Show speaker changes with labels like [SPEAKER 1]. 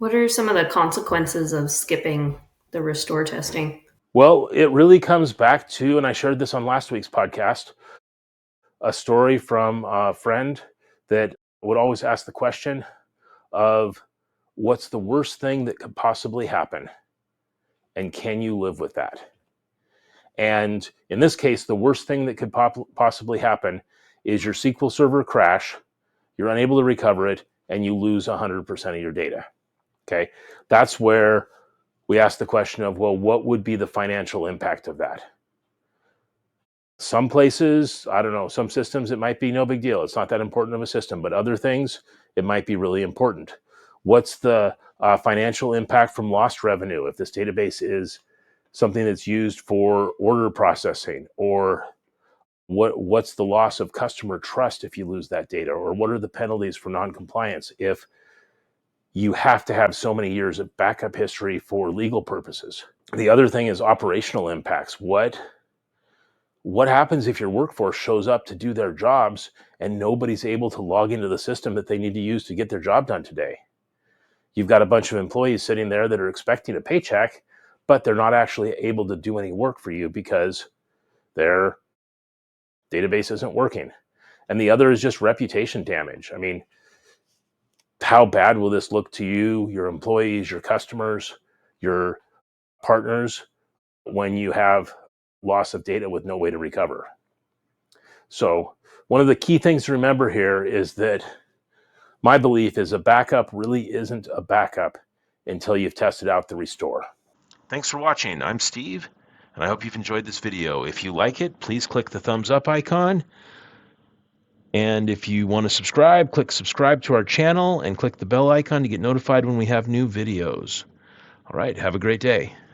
[SPEAKER 1] What are some of the consequences of skipping the restore testing?
[SPEAKER 2] Well, it really comes back to, and I shared this on last week's podcast, a story from a friend that would always ask the question of what's the worst thing that could possibly happen? And can you live with that? And in this case, the worst thing that could possibly happen is your SQL Server crash, you're unable to recover it, and you lose 100% of your data. Okay, that's where we ask the question of, well, what would be the financial impact of that? Some places, I don't know, some systems, it might be no big deal. It's not that important of a system, but other things, it might be really important. What's the financial impact from lost revenue if this database is something that's used for order processing? Or what's the loss of customer trust if you lose that data? Or what are the penalties for non-compliance if you have to have so many years of backup history for legal purposes? The other thing is operational impacts. What happens if your workforce shows up to do their jobs and nobody's able to log into the system that they need to use to get their job done today? You've got a bunch of employees sitting there that are expecting a paycheck, but they're not actually able to do any work for you because their database isn't working. And the other is just reputation damage. I mean, how bad will this look to you, your employees, your customers, your partners, when you have loss of data with no way to recover? So one of the key things to remember here is that my belief is a backup really isn't a backup until you've tested out the restore.
[SPEAKER 3] Thanks for watching. I'm Steve, and I hope you've enjoyed this video. If you like it, please click the thumbs up icon. And if you want to subscribe, click subscribe to our channel and click the bell icon to get notified when we have new videos. All right, have a great day.